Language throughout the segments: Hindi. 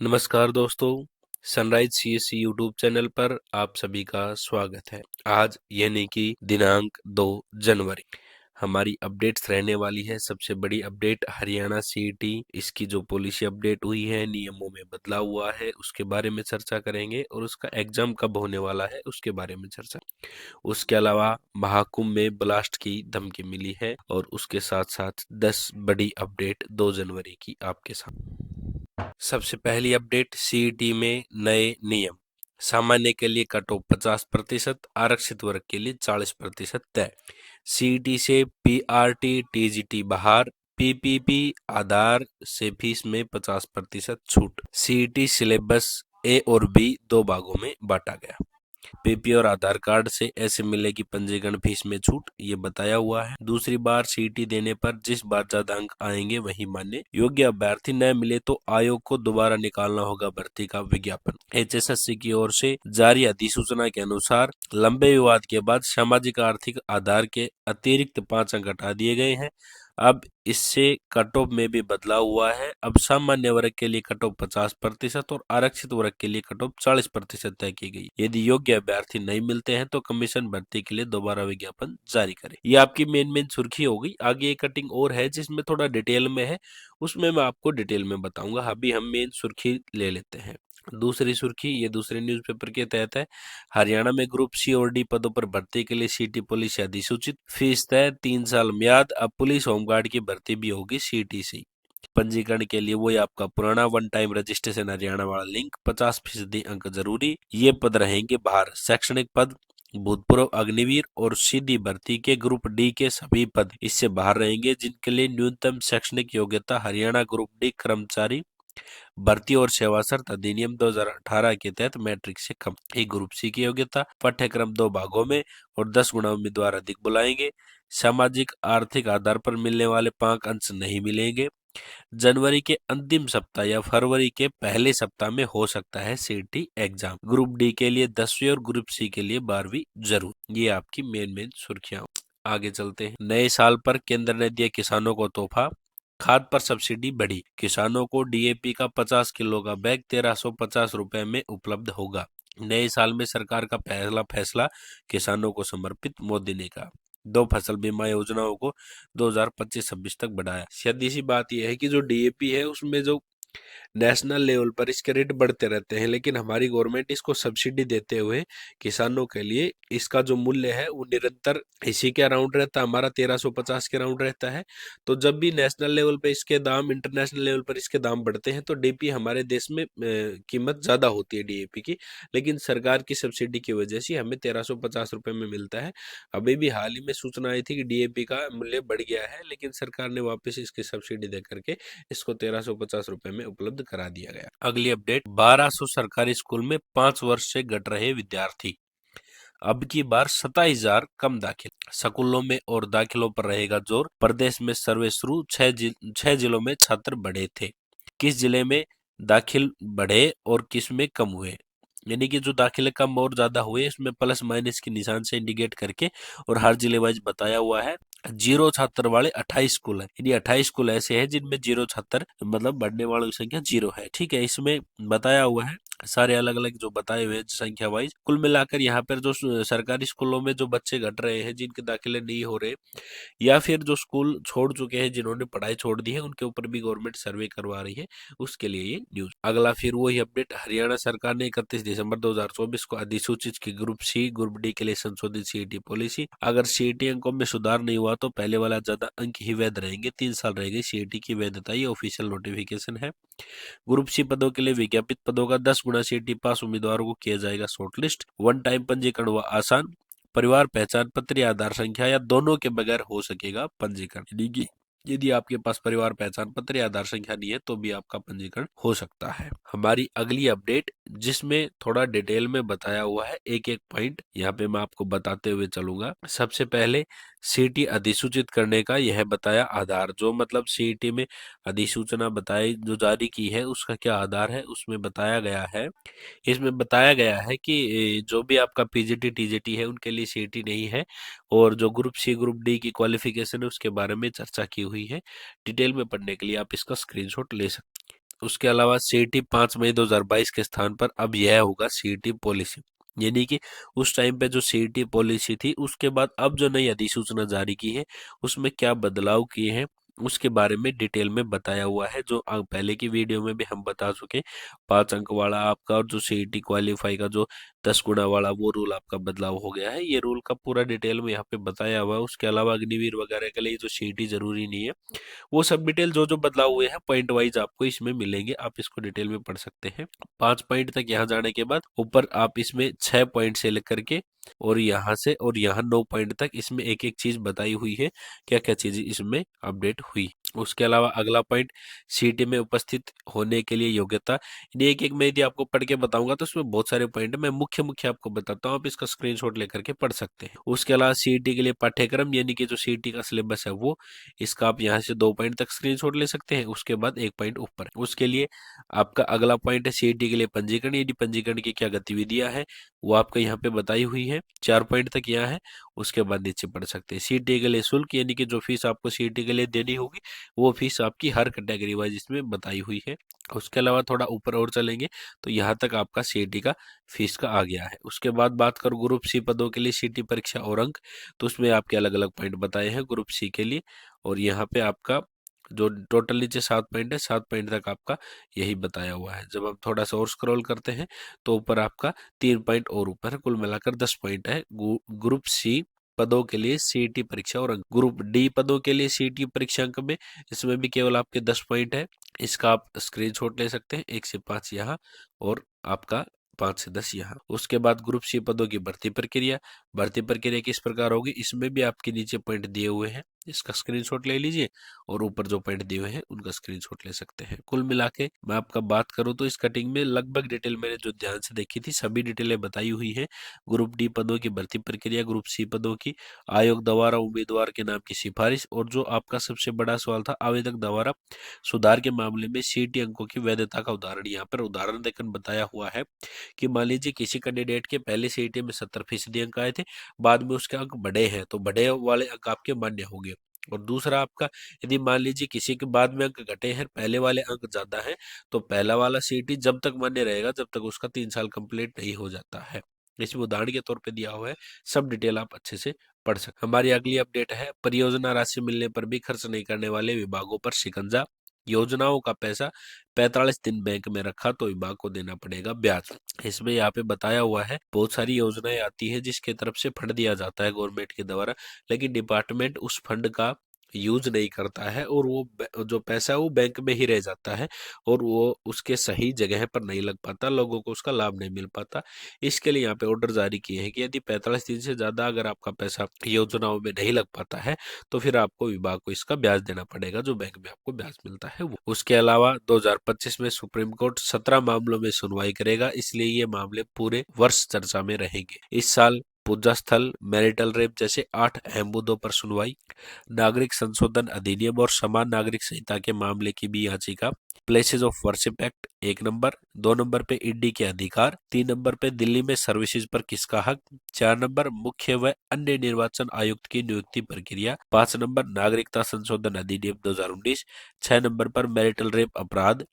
नमस्कार दोस्तों, सनराइज सीएससी यूट्यूब चैनल पर आप सभी का स्वागत है। आज यानी कि दिनांक 2 जनवरी हमारी अपडेट्स रहने वाली है। सबसे बड़ी अपडेट हरियाणा सीईटी, इसकी जो पॉलिसी अपडेट हुई है, नियमों में बदलाव हुआ है, उसके बारे में चर्चा करेंगे और उसका एग्जाम कब होने वाला है उसके बारे में चर्चा। उसके अलावा महाकुंभ में ब्लास्ट की धमकी मिली है और उसके साथ साथ 10 बड़ी अपडेट 2 जनवरी की आपके साथ। सबसे पहली अपडेट, सीईटी में नए नियम। सामान्य के लिए कट ऑफ 50%, आरक्षित वर्ग के लिए 40% तय। सीईटी से पीआरटी टीजीटी बाहर, पीपीपी आधार से फीस में 50% छूट। सीईटी सिलेबस ए और बी दो भागों में बांटा गया। पीपी और आधार कार्ड से ऐसे मिलेगी पंजीकरण फीस में छूट, ये बताया हुआ है। दूसरी बार सीईटी देने पर जिस बार ज्यादा अंक आएंगे वही मान्य। योग्य अभ्यर्थी न मिले तो आयोग को दोबारा निकालना होगा भर्ती का विज्ञापन। एचएसएससी की ओर से जारी अधिसूचना के अनुसार लंबे विवाद के बाद सामाजिक आर्थिक आधार के अतिरिक्त 5 अंक हटा दिए गए हैं। अब इससे कट ऑफ में भी बदलाव हुआ है। अब सामान्य वर्ग के लिए कट ऑफ 50% और आरक्षित वर्ग के लिए कट ऑफ 40% तय की गई। यदि योग्य अभ्यर्थी नहीं मिलते हैं तो कमीशन भर्ती के लिए दोबारा विज्ञापन जारी करे। ये आपकी मेन सुर्खी हो गई। आगे एक कटिंग और है जिसमें थोड़ा डिटेल में है, उसमें मैं आपको डिटेल में बताऊंगा। अभी हम मेन सुर्खी ले लेते हैं। दूसरी सुर्खी ये दूसरे न्यूज़पेपर के तहत है। हरियाणा में ग्रुप सी और डी पदों पर भर्ती के लिए सीटी पुलिस अधिसूचित, फीस तय, 3 साल म्याद। अब पुलिस होमगार्ड की भर्ती भी होगी सीटी से। पंजीकरण के लिए वही आपका पुराना वन टाइम रजिस्ट्रेशन हरियाणा वाला लिंक, 50% अंक जरूरी। ये पद रहेंगे बाहर। शैक्षणिक पद भूतपूर्व अग्निवीर और सीधी भर्ती के ग्रुप डी के सभी पद इससे बाहर रहेंगे, जिनके लिए न्यूनतम शैक्षणिक योग्यता हरियाणा ग्रुप डी कर्मचारी भर्ती और सेवा शर्त अधिनियम 2018 के तहत मैट्रिक से कम। एक ग्रुप सी की योग्यता, पाठ्यक्रम 2 भागों में और 10 गुना उम्मीदवार अधिक बुलाएंगे। सामाजिक आर्थिक आधार पर मिलने वाले 5 अंश नहीं मिलेंगे। जनवरी के अंतिम सप्ताह या फरवरी के पहले सप्ताह में हो सकता है सीटी एग्जाम। ग्रुप डी के लिए 10वीं और ग्रुप सी के लिए 12वीं जरूर। ये आपकी मेन सुर्खियां। आगे चलते हैं। नए साल पर केंद्र ने दिया किसानों को तोहफा, खाद पर सब्सिडी बढ़ी। किसानों को डीएपी का 50 किलो का बैग 1350 रुपए में उपलब्ध होगा। नए साल में सरकार का पहला फैसला किसानों को समर्पित, मोदी ने कहा। 2 फसल बीमा योजनाओं को 2025-26 तक बढ़ाया। सीधी सी बात यह है कि जो डीएपी है उसमें जो नेशनल लेवल पर इसके रेट बढ़ते रहते हैं, लेकिन हमारी गवर्नमेंट इसको सब्सिडी देते हुए किसानों के लिए इसका जो मूल्य है वो निरंतर इसी के अराउंड रहता है। हमारा 1350 के अराउंड रहता है। तो जब भी नेशनल लेवल पे इसके दाम, इंटरनेशनल लेवल पर इसके दाम बढ़ते हैं तो डीपी हमारे देश में कीमत ज्यादा होती है डीएपी की, लेकिन सरकार की सब्सिडी की वजह से हमें 1350 रुपए में मिलता है। अभी भी हाल ही में सूचना आई थी कि डीएपी का मूल्य बढ़ गया है, लेकिन सरकार ने वापस इसकी सब्सिडी दे करके इसको 1350 रुपए में उपलब्ध करा दिया गया। अगली अपडेट, 1200 सरकारी स्कूल में 5 वर्ष से घट रहे विद्यार्थी, अब की बार 27,000 कम दाखिल। स्कूलों में और दाखिलों पर रहेगा जोर। प्रदेश में सर्वे शुरू, 6 जिलों में छात्र बढ़े थे। किस जिले में दाखिल बढ़े और किस में कम हुए, यानी कि जो दाखिले कम और ज्यादा हुए इसमें प्लस माइनस के निशान से इंडिकेट करके और हर जिले वाइज बताया हुआ है। 0 छात्र वाले 28 स्कूल है, यानी 28 स्कूल ऐसे हैं जिनमें 0 छात्र, मतलब बढ़ने वालों की संख्या 0 है। ठीक है, इसमें बताया हुआ है सारे अलग अलग जो बताए हुए हैं संख्या वाइज। कुल मिलाकर यहाँ पर जो सरकारी स्कूलों में जो बच्चे घट रहे हैं, जिनके दाखिले नहीं हो रहे या फिर जो स्कूल छोड़ चुके हैं, जिन्होंने पढ़ाई छोड़ दी है, उनके ऊपर भी गवर्नमेंट सर्वे करवा रही है, उसके लिए ये न्यूज। अगला फिर वही अपडेट, हरियाणा सरकार ने 31 दिसंबर 2024 को अधिसूचित की ग्रुप सी ग्रुप डी के लिए संशोधित सीईटी पॉलिसी। अगर सीईटी अंकों में सुधार नहीं हुआ तो पहले वाला ज्यादा अंक ही वैध रहेंगे। 3 साल रहेगी सीईटी की वैधता, ये ऑफिशियल नोटिफिकेशन है। ग्रुप सी पदों के लिए विज्ञापित पदों का 10 गुना सीईटी पास उम्मीदवारों को किया जाएगा शॉर्टलिस्ट। वन टाइम पंजीकरण व आसान, परिवार पहचान पत्र या आधार संख्या या दोनों के बगैर हो सकेगा पंजीकरण। यदि आपके पास परिवार पहचान पत्र या आधार संख्या नहीं है तो भी आपका पंजीकरण हो सकता है। हमारी अगली अपडेट जिसमें थोड़ा डिटेल में बताया हुआ है, एक एक पॉइंट यहाँ पे मैं आपको बताते हुए चलूंगा। सबसे पहले सीईटी अधिसूचित करने का यह बताया आधार, जो मतलब सीईटी में अधिसूचना बताई जो जारी की है उसका क्या आधार है, उसमें बताया गया है। इसमें बताया गया है कि जो भी आपका पीजीटी टीजीटी है उनके लिए सीईटी नहीं है, और जो ग्रुप सी ग्रुप डी की क्वालिफिकेशन है उसके बारे में चर्चा की हुई है। डिटेल में पढ़ने के लिए आप इसका स्क्रीनशॉट ले सकते हैं। उसके अलावा सीईटी 5 मई 2022 के स्थान पर अब यह होगा सीईटी पॉलिसी, यानी कि उस टाइम पे जो सीईटी पॉलिसी थी उसके बाद अब जो नई अधिसूचना जारी की है उसमें क्या बदलाव किए हैं उसके बारे में डिटेल में बताया हुआ है, जो पहले की वीडियो में भी हम बता चुके। 5 अंक वाला आपका और जो सीईटी क्वालिफाई का जो 10 गुना वाला वो रूल आपका बदलाव हो गया है, ये रूल का पूरा डिटेल में यहाँ पे बताया हुआ है। उसके अलावा अग्निवीर वगैरह के लिए जो सीईटी जरूरी नहीं है, वो सब डिटेल जो जो बदलाव हुए हैं पॉइंट वाइज आपको इसमें मिलेंगे, आप इसको डिटेल में पढ़ सकते हैं। 5 पॉइंट तक यहाँ जाने के बाद ऊपर आप इसमें 6 पॉइंट से लेकर के और यहाँ से और यहाँ 9 पॉइंट तक इसमें एक एक चीज बताई हुई है, क्या क्या चीज इसमें अपडेट हुई। उसके अलावा अगला पॉइंट सीईटी में उपस्थित होने के लिए योग्यता, एक एक मैं यदि आपको पढ़ के बताऊंगा तो उसमें बहुत सारे पॉइंट है, मैं मुख्य मुख्य आपको बताता हूँ, आप इसका स्क्रीनशॉट लेकर के पढ़ सकते हैं। उसके अलावा सीईटी के लिए पाठ्यक्रम यानी कि जो सीईटी का सिलेबस है वो, इसका आप यहाँ से 2 पॉइंट तक स्क्रीनशॉट ले सकते हैं, उसके बाद 1 पॉइंट ऊपर। उसके लिए आपका अगला पॉइंट है सीईटी के लिए पंजीकरण, यदि पंजीकरण की क्या गतिविधियां है वो आपको यहाँ पे बताई हुई है, 4 पॉइंट तक यहाँ है। उसके बाद नीचे पढ़ सकते हैं सीईटी के लिए शुल्क, यानी कि जो फीस आपको सीईटी के लिए देनी होगी वो फीस आपकी हर कैटेगरी वाइज इसमें बताई हुई है। उसके अलावा थोड़ा ऊपर और चलेंगे तो यहाँ तक आपका सीईटी का फीस का आ गया है। उसके बाद बात करूँ ग्रुप सी पदों के लिए सीईटी परीक्षा और अंक, तो उसमें आपके अलग अलग पॉइंट बताए हैं ग्रुप सी के लिए, और यहाँ पे आपका जो टोटल नीचे 7 पॉइंट है 7 पॉइंट तक आपका यही बताया हुआ है। जब हम थोड़ा सा और स्क्रॉल करते हैं तो ऊपर आपका 3 पॉइंट और ऊपर है, कुल मिलाकर 10 पॉइंट है ग्रुप सी पदों के लिए सीईटी परीक्षा और अंक। ग्रुप डी पदों के लिए सीईटी परीक्षा अंक में इसमें भी केवल आपके 10 पॉइंट है, इसका आप स्क्रीनशॉट ले सकते हैं, 1 से 5 यहाँ और आपका 5 से 10 यहाँ। उसके बाद ग्रुप सी पदों की भर्ती प्रक्रिया किस प्रकार होगी, इसमें भी आपके नीचे पॉइंट दिए हुए हैं, इसका स्क्रीनशॉट ले लीजिए और ऊपर जो पॉइंट दिए हुए हैं उनका स्क्रीनशॉट ले सकते हैं। कुल मिला के मैं आपका बात करूं तो इस कटिंग में लगभग डिटेल मैंने जो ध्यान से देखी थी सभी डिटेलें बताई हुई है। ग्रुप डी पदों की भर्ती प्रक्रिया, ग्रुप सी पदों की आयोग द्वारा उम्मीदवार के नाम की सिफारिश, और जो आपका सबसे बड़ा सवाल था आवेदक द्वारा सुधार के मामले में सीईटी अंकों की वैधता का उदाहरण, यहाँ पर उदाहरण देकर बताया हुआ है कि मान लीजिए किसी कैंडिडेट के पहले सीईटी में 70% अंक आए थे, बाद में उसके अंक बढ़े हैं तो बढ़े वाले अंक आपके मान्य होंगे। और दूसरा आपका यदि मान लीजिए किसी के बाद में अंक घटे हैं, पहले वाले अंक ज्यादा हैं, तो पहला वाला सीईटी जब तक मान्य रहेगा जब तक उसका 3 साल कंप्लीट नहीं हो जाता है। इसमें उदाहरण के तौर पे दिया हुआ है, सब डिटेल आप अच्छे से पढ़ सकते। हमारी अगली अपडेट है परियोजना राशि मिलने पर भी खर्च नहीं करने वाले विभागों पर शिकंजा, योजनाओं का पैसा 45 दिन बैंक में रखा तो विभाग को देना पड़ेगा ब्याज। इसमें यहाँ पे बताया हुआ है बहुत सारी योजनाएं आती है जिसके तरफ से फंड दिया जाता है गवर्नमेंट के द्वारा, लेकिन डिपार्टमेंट उस फंड का यूज नहीं करता है और वो जो पैसा है वो बैंक में ही रह जाता है और वो उसके सही जगह पर नहीं लग पाता, लोगों को उसका लाभ नहीं मिल पाता। इसके लिए यहाँ पे ऑर्डर जारी किए हैं कि यदि 45 दिन से ज्यादा अगर आपका पैसा योजनाओं में नहीं लग पाता है तो फिर आपको विभाग को इसका ब्याज देना पड़ेगा, जो बैंक में आपको ब्याज मिलता है वो। उसके अलावा 2025 में सुप्रीम कोर्ट 17 मामलों में सुनवाई करेगा, इसलिए ये मामले पूरे वर्ष चर्चा में रहेंगे। इस साल पूजा स्थल, मैरिटल रेप जैसे 8 अहम मुद्दों पर सुनवाई, नागरिक संशोधन अधिनियम और समान नागरिक संहिता के मामले की भी याचिका, places of worship act 1 number, 2 number पे ईडी के अधिकार, 3 नंबर पे दिल्ली में सर्विसेज पर किसका हक, 4 नंबर मुख्य व अन्य निर्वाचन आयुक्त की नियुक्ति प्रक्रिया, 5 नंबर नागरिकता संशोधन अधिनियम 2019, 6 नंबर पर मैरिटल रेप अपराध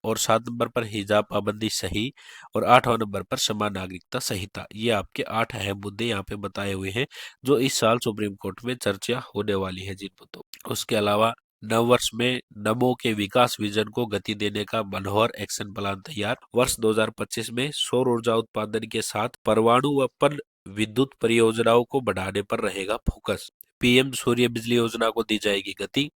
और 7 नंबर पर हिजाब पाबंदी सही और 8वां नंबर पर समान नागरिकता संहिता। ये आपके 8 अहम मुद्दे यहाँ पे बताए हुए हैं जो इस साल सुप्रीम कोर्ट में चर्चा होने वाली है जिन मुद्दों। उसके अलावा नव वर्ष में नमो के विकास विजन को गति देने का मनोहर एक्शन प्लान तैयार, वर्ष 2025 में सौर ऊर्जा उत्पादन के साथ परमाणु व पन विद्युत परियोजनाओं को बढ़ाने पर रहेगा फोकस, पीएम सूर्य बिजली योजना को दी जाएगी गति,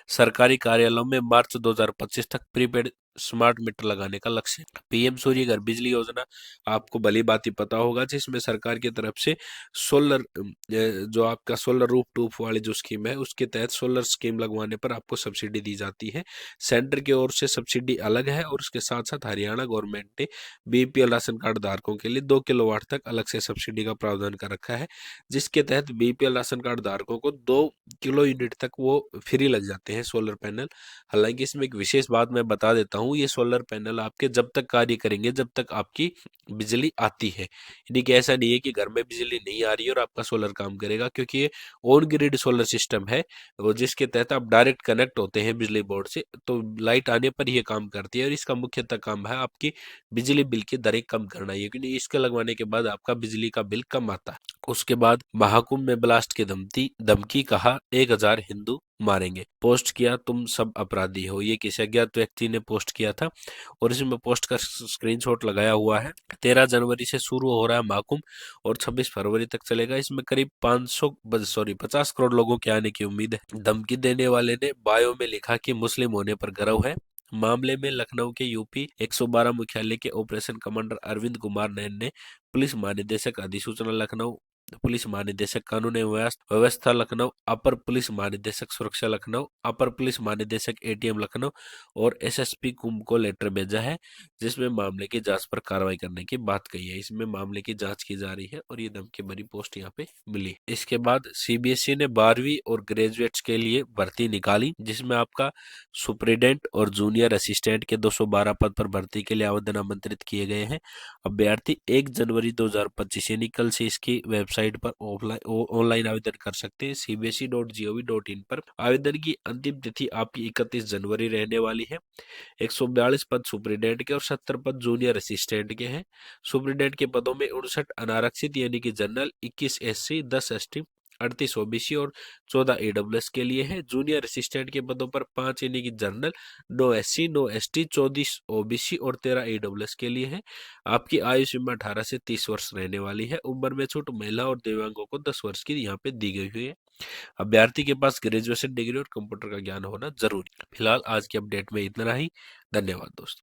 सरकारी कार्यालयों में मार्च 2025 तक प्रीपेड स्मार्ट मीटर लगाने का लक्ष्य। पीएम सूर्य घर बिजली योजना आपको भली बात ही पता होगा, जिसमें सरकार की तरफ से सोलर जो आपका सोलर रूफ टूप वाली जो स्कीम है उसके तहत सोलर स्कीम लगवाने पर आपको सब्सिडी दी जाती है। सेंटर की ओर से सब्सिडी अलग है और उसके साथ साथ हरियाणा गवर्नमेंट ने बीपीएल राशन कार्ड धारकों के लिए 2 किलोवाट तक अलग से सब्सिडी का प्रावधान कर रखा है, जिसके तहत बीपीएल राशन कार्ड धारकों को 2 किलो यूनिट तक वो फ्री लग जाते हैं सोलर पैनल। हालांकि इसमें एक विशेष बात मैं बता देता हूँ, हूँ, ये सोलर पैनल आपके जब तक कार्य करेंगे जब तक आपकी बिजली आती है। यानी कि ऐसा नहीं है कि घर में बिजली नहीं आ रही है और आपका सोलर काम करेगा, क्योंकि ये ऑन ग्रिड सोलर सिस्टम है वो, जिसके तहत आप डायरेक्ट कनेक्ट होते हैं बिजली बोर्ड से, तो लाइट आने पर ये काम करती है। और इसका मुख्यतः काम है आपकी बिजली बिल की दरें कम करना, क्योंकि इसके लगवाने के बाद आपका बिजली का बिल कम आता है। उसके बाद महाकुंभ में ब्लास्ट की धमकी धमकी, कहा 1000 हिंदू मारेंगे। पोस्ट किया, तुम सब अपराधी हो। ये किसी अज्ञात व्यक्ति ने पोस्ट किया था और इसमें पोस्ट का स्क्रीनशॉट लगाया हुआ है। 13 जनवरी से शुरू हो रहा है महाकुंभ और 26 फरवरी तक चलेगा। इसमें करीब 50 करोड़ लोगों के आने की उम्मीद है। धमकी देने वाले ने बायो में लिखा कि मुस्लिम होने पर गर्व है। मामले में लखनऊ के यूपी 112 मुख्यालय के ऑपरेशन कमांडर अरविंद कुमार नैन ने पुलिस महानिदेशक अधिसूचना लखनऊ, पुलिस महानिदेशक कानून एवं व्यवस्था लखनऊ, अपर पुलिस महानिदेशक सुरक्षा लखनऊ, अपर पुलिस महानिदेशक एटीएम लखनऊ और एसएसपी कुंभ को लेटर भेजा है, जिसमें मामले की जांच पर कार्रवाई करने की बात कही है। इसमें मामले की जांच की जा रही है और ये धमकी भरी पोस्ट यहाँ पे मिली। इसके बाद सीबीएसई ने 12वीं और ग्रेजुएट्स के लिए भर्ती निकाली, जिसमें आपका सुप्रिटेंडेंट और जूनियर असिस्टेंट के 212 पद पर भर्ती के लिए आवेदन आमंत्रित किए गए हैं। अभ्यर्थी 1 जनवरी 2025 यानी कल से इसकी वेबसाइट पर ऑनलाइन आवेदन कर सकते हैं। cbse.gov.in पर आवेदन की अंतिम तिथि आपकी 31 जनवरी रहने वाली है। 142 पद सुप्रिटेंडेंट के और 70 पद जूनियर असिस्टेंट के हैं। सुप्रिटेंडेंट के पदों में 59 अनारक्षित यानी कि जनरल, 21 एससी, 10 एसटी, 38 ओबीसी और 14 ईडब्ल्यूएस के लिए है। जूनियर असिस्टेंट के पदों पर 5 यानी कि जनरल, 9 एससी, 9 एसटी, 24 ओबीसी और 13 ईडब्ल्यूएस के लिए है। आपकी आयु सीमा 18 से 30 वर्ष रहने वाली है। उम्र में छूट महिला और दिव्यांगों को 10 वर्ष की यहाँ पे दी गई हुई है। अभ्यर्थी के पास ग्रेजुएशन डिग्री और कंप्यूटर का ज्ञान होना जरूरी है। फिलहाल आज की अपडेट में इतना ही। धन्यवाद दोस्तों।